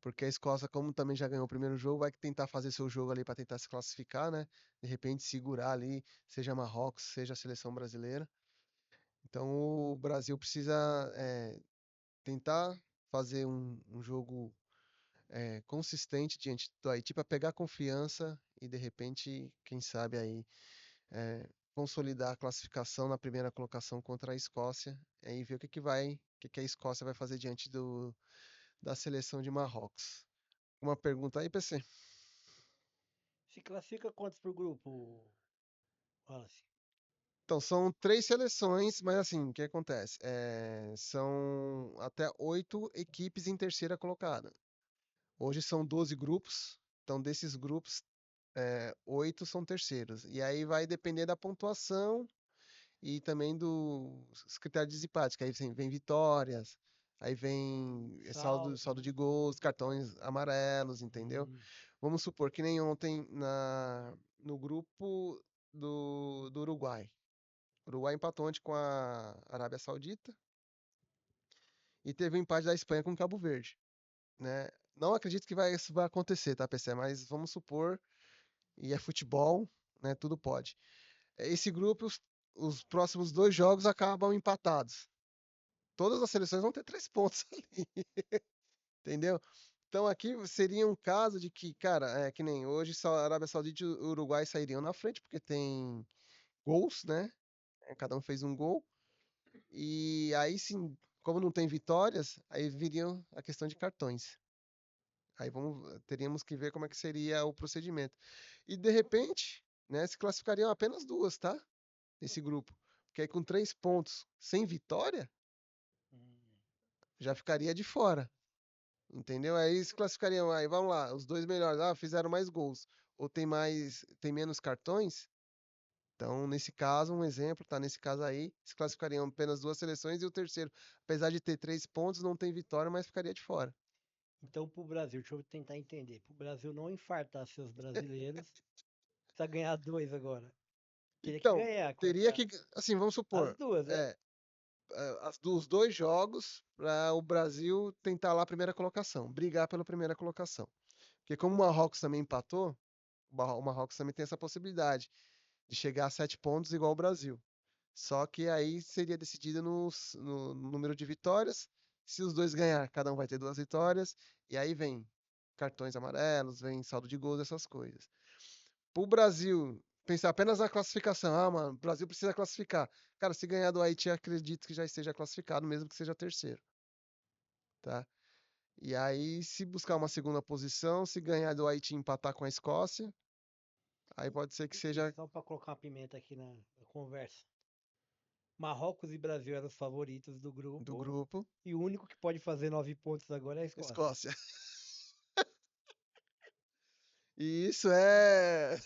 porque a Escócia, como também já ganhou o primeiro jogo, vai tentar fazer seu jogo ali para tentar se classificar, né? De repente segurar ali, seja Marrocos, seja a seleção brasileira. Então o Brasil precisa tentar fazer um jogo consistente diante do Haiti para pegar confiança e de repente, quem sabe aí, consolidar a classificação na primeira colocação contra a Escócia, aí ver o que que a Escócia vai fazer diante da seleção de Marrocos. Uma pergunta aí, PC? Se classifica quantos por grupo, Wallace? Então, são 3 seleções, mas assim, o que acontece? São até 8 equipes em terceira colocada. Hoje são 12 grupos, então desses grupos, 8 são terceiros. E aí vai depender da pontuação e também dos critérios de desempate, que aí vem vitórias, aí vem Saldo, saldo né? de gols, cartões amarelos, entendeu? Hum, Vamos supor que nem ontem no grupo do Uruguai. O Uruguai empatou ontem com a Arábia Saudita e teve o empate da Espanha com o Cabo Verde, né? Não acredito que isso vai acontecer, tá, PC? Mas vamos supor, e é futebol, né? Tudo pode. Esse grupo, os próximos 2 jogos acabam empatados. Todas as seleções vão ter 3 pontos ali, entendeu? Então aqui seria um caso de que, cara, que nem hoje a Arábia Saudita e o Uruguai sairiam na frente, porque tem gols, né? Cada um fez um gol. E aí sim, como não tem vitórias, aí viriam a questão de cartões. Aí teríamos que ver como é que seria o procedimento. E de repente, né, se classificariam apenas 2, tá? Nesse grupo. Porque aí com 3 pontos sem vitória, hum. já ficaria de fora. Entendeu? Aí se classificariam, aí vamos lá, os 2 melhores, fizeram mais gols, ou tem menos cartões. Então, nesse caso, um exemplo, tá? Nesse caso aí, se classificariam apenas 2 seleções e o terceiro, apesar de ter 3 pontos, não tem vitória, mas ficaria de fora. Então, pro Brasil, deixa eu tentar entender. Pro Brasil não infartar seus brasileiros, precisa ganhar dois agora. Teria que Então, ganhar teria contra que, assim, vamos as supor, duas, né? os 2 jogos para o Brasil tentar lá a primeira colocação, brigar pela primeira colocação. Porque como o Marrocos também empatou, o Marrocos também tem essa possibilidade de chegar a 7 pontos igual o Brasil. Só que aí seria decidido no número de vitórias. Se os dois ganhar, cada um vai ter 2 vitórias. E aí vem cartões amarelos, vem saldo de gols, essas coisas. Para o Brasil, pensar apenas na classificação. Ah, mano, o Brasil precisa classificar. Cara, se ganhar do Haiti, acredito que já esteja classificado, mesmo que seja terceiro, tá? E aí, se buscar uma segunda posição, se ganhar do Haiti e empatar com a Escócia, aí pode ser que Aqui, seja só para colocar uma pimenta aqui na conversa. Marrocos e Brasil eram os favoritos do do grupo. grupo. E o único que pode fazer 9 pontos agora é a Escócia. Escócia. E isso é.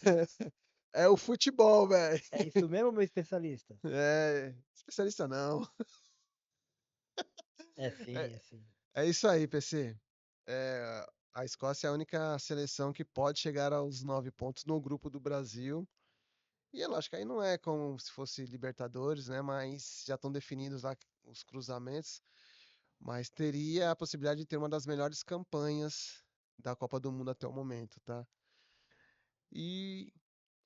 É o futebol, velho. É isso mesmo, meu especialista? Especialista não. É sim, É, é sim. é isso aí, PC. A Escócia é a única seleção que pode chegar aos 9 pontos no grupo do Brasil. E é lógico, aí não é como se fosse Libertadores, né? Mas já estão definidos lá os cruzamentos. Mas teria a possibilidade de ter uma das melhores campanhas da Copa do Mundo até o momento, tá? E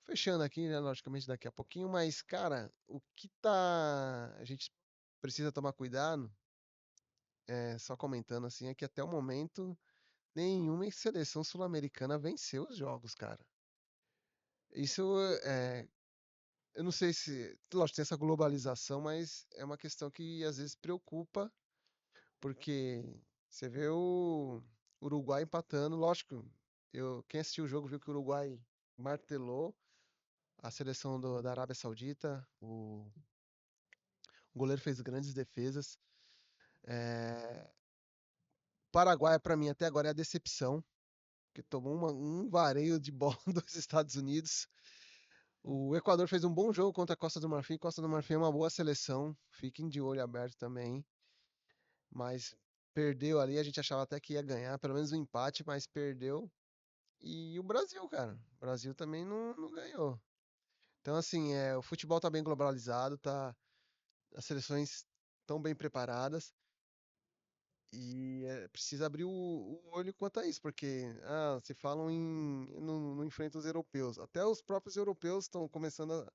fechando aqui, né? Logicamente daqui a pouquinho, mas, cara, o que a gente precisa tomar cuidado, só comentando assim, é que até o momento nenhuma seleção sul-americana venceu os jogos, cara. Isso eu não sei se, lógico, tem essa globalização, mas é uma questão que às vezes preocupa, porque você vê o Uruguai empatando, lógico, quem assistiu o jogo viu que o Uruguai martelou a seleção da Arábia Saudita, o goleiro fez grandes defesas. É, Paraguai, para mim, até agora é a decepção, que tomou um vareio de bola dos Estados Unidos. O Equador fez um bom jogo contra a Costa do Marfim. Costa do Marfim é uma boa seleção, fiquem de olho aberto também. Mas perdeu ali, a gente achava até que ia ganhar, pelo menos um empate, mas perdeu. E o Brasil, cara, o Brasil também não ganhou. Então, assim, o futebol tá bem globalizado, as seleções estão bem preparadas. E precisa abrir o olho quanto a isso, porque se falam não enfrenta os europeus. Até os próprios europeus estão começando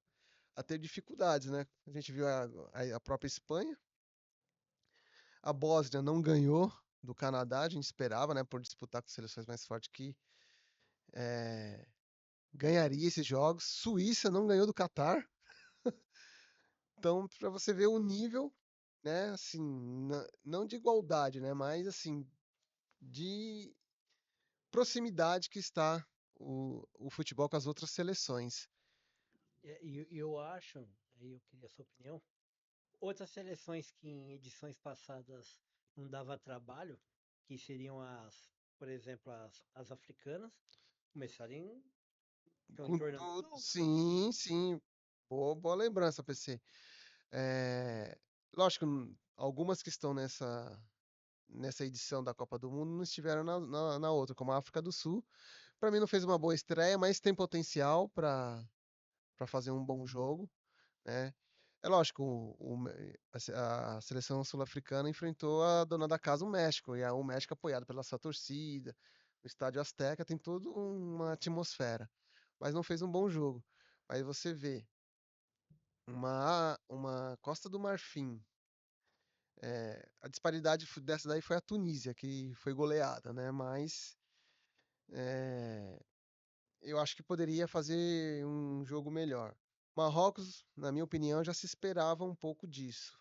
a ter dificuldades, né? A gente viu a própria Espanha. A Bósnia não ganhou do Canadá, a gente esperava, né? Por disputar com seleções mais fortes que ganharia esses jogos. Suíça não ganhou do Catar. Então, para você ver o nível, né, assim, não de igualdade, né, mas assim, de proximidade que está o futebol com as outras seleções. E eu acho, aí eu queria a sua opinião, outras seleções que em edições passadas não dava trabalho, que seriam por exemplo, as africanas, começarem estão Com entornando o tudo, jogo. sim, sim. Boa lembrança, PC. Lógico, algumas que estão nessa edição da Copa do Mundo não estiveram na outra, como a África do Sul. Para mim não fez uma boa estreia, mas tem potencial para fazer um bom jogo, né? É lógico, a seleção sul-africana enfrentou a dona da casa, o México, e o México apoiado pela sua torcida, o Estádio Azteca tem toda uma atmosfera, mas não fez um bom jogo. Aí você vê uma Costa do Marfim, a disparidade dessa daí foi a Tunísia, que foi goleada, né? Mas é, eu acho que poderia fazer um jogo melhor. Marrocos, na minha opinião, já se esperava um pouco disso.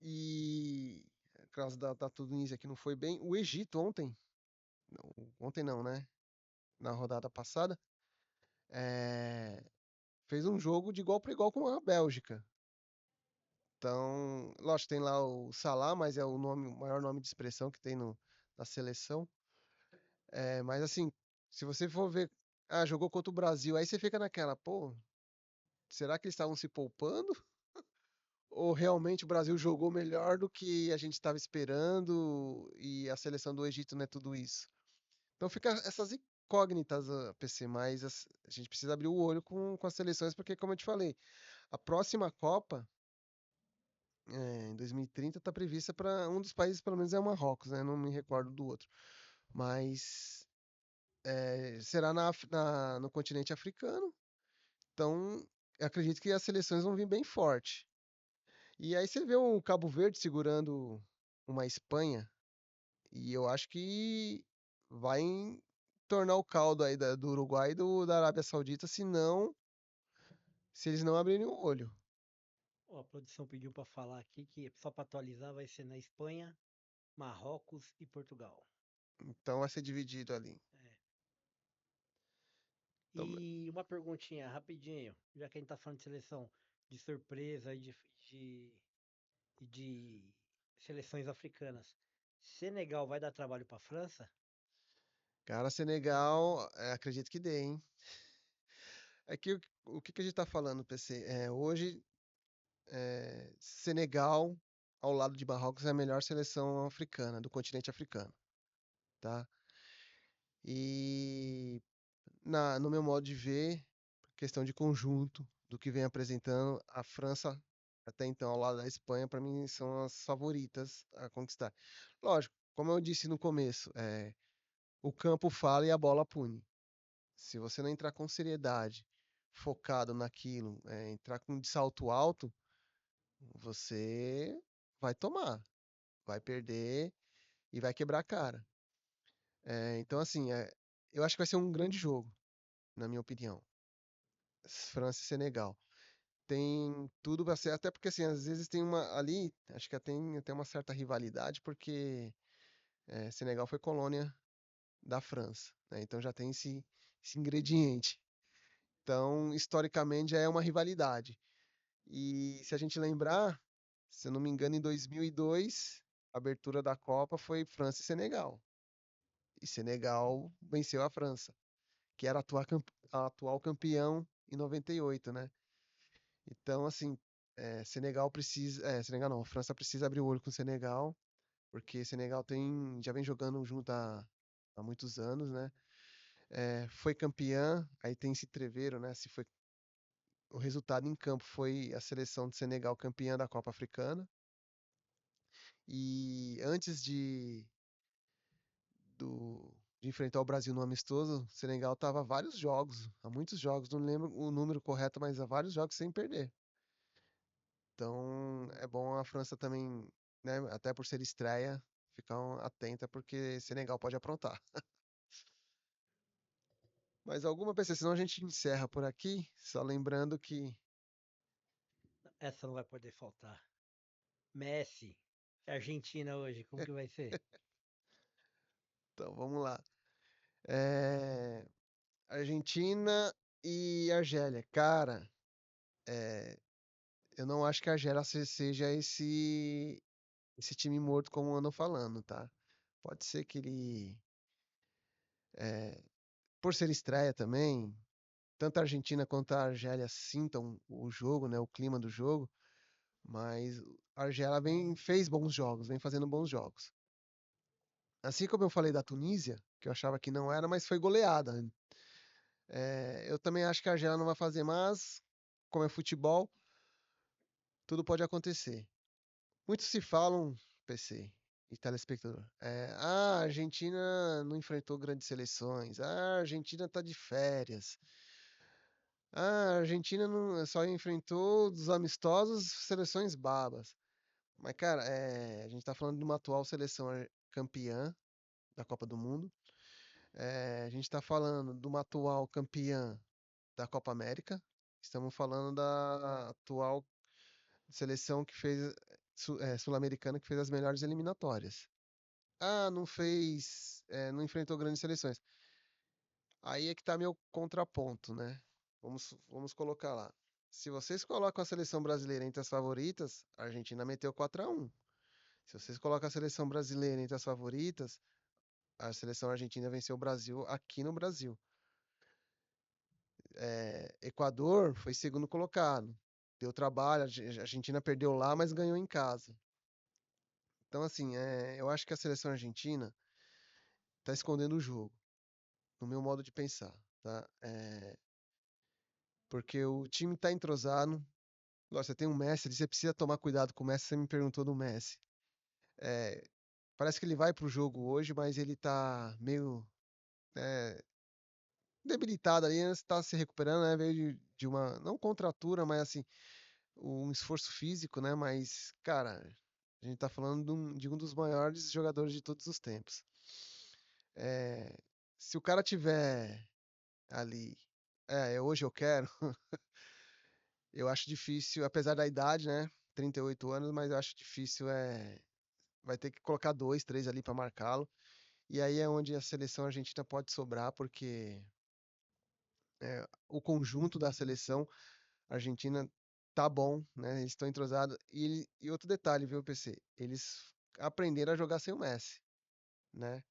E por causa da Tunísia que não foi bem, o Egito ontem, ontem não, né? Na rodada passada, eh, fez um jogo de igual para igual com a Bélgica. Então, lógico, tem lá o Salah, mas é o maior nome de expressão que tem na seleção. Mas assim, se você for ver, jogou contra o Brasil, aí você fica naquela, pô, será que eles estavam se poupando? Ou realmente o Brasil jogou melhor do que a gente estava esperando e a seleção do Egito não é tudo isso? Então fica essas incógnitas, PC, mas a gente precisa abrir o olho com as seleções, porque como eu te falei, a próxima Copa, em 2030, está prevista para um dos países, pelo menos é o Marrocos, né? Não me recordo do outro. Mas será no continente africano, então eu acredito que as seleções vão vir bem forte. E aí você vê um Cabo Verde segurando uma Espanha, e eu acho que vai tornar o caldo aí do Uruguai e da Arábia Saudita, se eles não abrirem o olho. Ó, a produção pediu para falar aqui que só para atualizar vai ser na Espanha, Marrocos e Portugal. Então vai ser dividido ali. É. Então, E uma perguntinha rapidinho, já que a gente tá falando de seleção de surpresa de, de seleções africanas. Senegal vai dar trabalho para França? cara, Senegal, acredito que dê, hein? É que o que que a gente tá falando, PC? Hoje, Senegal, ao lado de Marrocos, é a melhor seleção africana, do continente africano, tá? E no meu modo de ver, questão de conjunto do que vem apresentando, a França, até então, ao lado da Espanha, para mim são as favoritas a conquistar. Lógico, como eu disse no começo, o campo fala e a bola pune. Se você não entrar com seriedade, focado naquilo, entrar com de salto alto, você vai tomar, vai perder e vai quebrar a cara. Então, assim, eu acho que vai ser um grande jogo, na minha opinião. França e Senegal. Tem tudo para ser, até porque assim, às vezes tem uma ali, acho que tem até uma certa rivalidade, porque Senegal foi colônia da França, né? Então já tem esse ingrediente. Então, historicamente já é uma rivalidade. E se a gente lembrar, se eu não me engano, em 2002, a abertura da Copa foi França e Senegal. E Senegal venceu a França, que era a atual campeão em 98, né? Então, assim, Senegal não, a França precisa abrir o olho com o Senegal, porque Senegal já vem jogando junto há muitos anos, né? Foi campeã, aí tem esse treveiro, né? Se foi o resultado em campo foi a seleção de Senegal campeã da Copa Africana. E antes de enfrentar o Brasil no amistoso, o Senegal estava há muitos jogos, não lembro o número correto, mas há vários jogos sem perder. Então é bom a França também, né, até por ser estreia, ficar atenta, porque Senegal pode aprontar. Mas alguma PC, senão a gente encerra por aqui, só lembrando que essa não vai poder faltar. Messi, Argentina hoje, como que vai ser? Então, vamos lá. É, Argentina e Argélia. Cara, é, eu não acho que a Argélia seja esse time morto como andam falando, tá? Pode ser que ele, é, por ser estreia também, tanto a Argentina quanto a Argélia sintam o jogo, né, o clima do jogo, mas a Argélia fez bons jogos, vem fazendo bons jogos. Assim como eu falei da Tunísia, que eu achava que não era, mas foi goleada. Eu também acho que a Argélia não vai fazer, mas como é futebol, tudo pode acontecer. Muitos se falam, PC e telespectador, a Argentina não enfrentou grandes seleções, a Argentina tá de férias, a Argentina não, só enfrentou dos amistosos seleções babas. Mas, cara, a gente tá falando de uma atual seleção campeã da Copa do Mundo. A gente tá falando de uma atual campeã da Copa América. Estamos falando da atual seleção que fez sul-americana que fez as melhores eliminatórias. Ah, não fez, não enfrentou grandes seleções. Aí é que tá meu contraponto, né? Vamos colocar lá. Se vocês colocam a seleção brasileira entre as favoritas, a Argentina meteu 4-1. Se vocês colocam a seleção brasileira entre as favoritas, a seleção argentina venceu o Brasil aqui no Brasil. Equador foi segundo colocado. Deu trabalho, a Argentina perdeu lá, mas ganhou em casa. Então, assim, eu acho que a seleção argentina tá escondendo o jogo, no meu modo de pensar, tá? Porque o time tá entrosado. Agora, você tem um Messi, você precisa tomar cuidado com o Messi. Você me perguntou do Messi. É, parece que ele vai pro jogo hoje, mas ele tá meio debilitado ali, está se recuperando, né? Veio de uma, não contratura, mas assim, um esforço físico, né? Mas, cara, a gente tá falando de um dos maiores jogadores de todos os tempos. É, se o cara tiver ali, hoje eu quero, eu acho difícil, apesar da idade, né? 38 anos, mas eu acho difícil, vai ter que colocar dois, três ali para marcá-lo. E aí é onde a seleção argentina pode sobrar, porque o conjunto da seleção argentina tá bom, né? Eles estão entrosados. E outro detalhe, viu, PC? Eles aprenderam a jogar sem o Messi, né?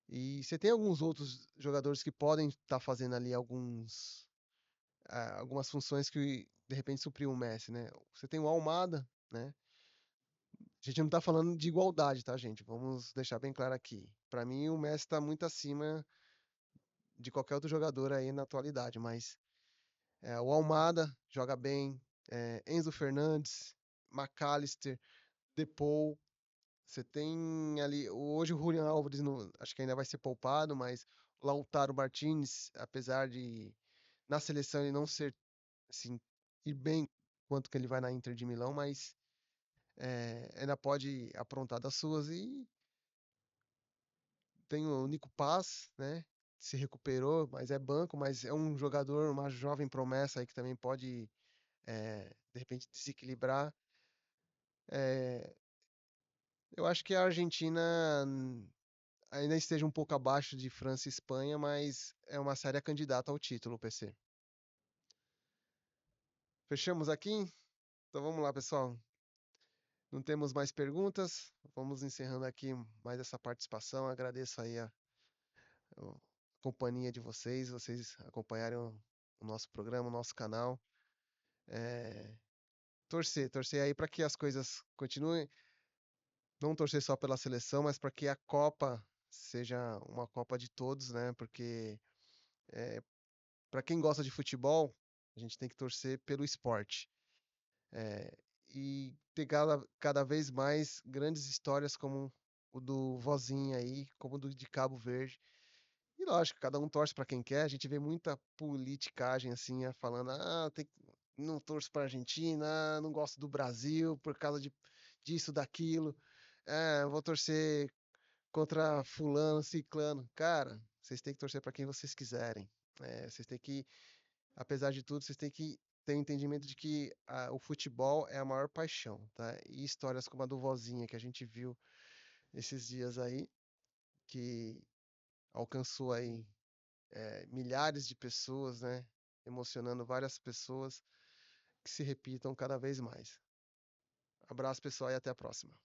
E você tem alguns outros jogadores que podem estar fazendo ali algumas funções que de repente supriu o Messi, né? Você tem o Almada, né? A gente não tá falando de igualdade, tá, gente? Vamos deixar bem claro aqui. Para mim, o Messi tá muito acima de qualquer outro jogador aí na atualidade, mas o Almada joga bem, Enzo Fernandes, McAllister, Depou. Você tem ali. Hoje o Julian Álvares acho que ainda vai ser poupado, mas o Lautaro Martinez, apesar de na seleção ele não ser assim, ir bem quanto que ele vai na Inter de Milão, mas ainda pode aprontar das suas. E tem o Nico Paz, né? Se recuperou, mas é banco, mas é um jogador, uma jovem promessa aí que também pode de repente desequilibrar. É, eu acho que a Argentina ainda esteja um pouco abaixo de França e Espanha, mas é uma séria candidata ao título, PC. Fechamos aqui? Então vamos lá, pessoal. Não temos mais perguntas. Vamos encerrando aqui mais essa participação. Agradeço aí a companhia de vocês acompanharam o nosso programa, o nosso canal. É, torcer aí para que as coisas continuem. Não torcer só pela seleção, mas para que a Copa seja uma Copa de todos, né? Porque para quem gosta de futebol, a gente tem que torcer pelo esporte. E ter cada vez mais grandes histórias como o do Vozinha aí, como o do de Cabo Verde. E lógico, cada um torce para quem quer. A gente vê muita politicagem assim, falando, não torço para Argentina, não gosto do Brasil por causa disso, daquilo. Vou torcer contra fulano, ciclano. Cara, vocês têm que torcer para quem vocês quiserem. Vocês têm que, apesar de tudo, vocês têm que tenho o entendimento de que o futebol é a maior paixão, tá? E histórias como a do Vozinha que a gente viu esses dias aí, que alcançou aí milhares de pessoas, né? Emocionando várias pessoas, que se repitam cada vez mais. Abraço, pessoal, e até a próxima.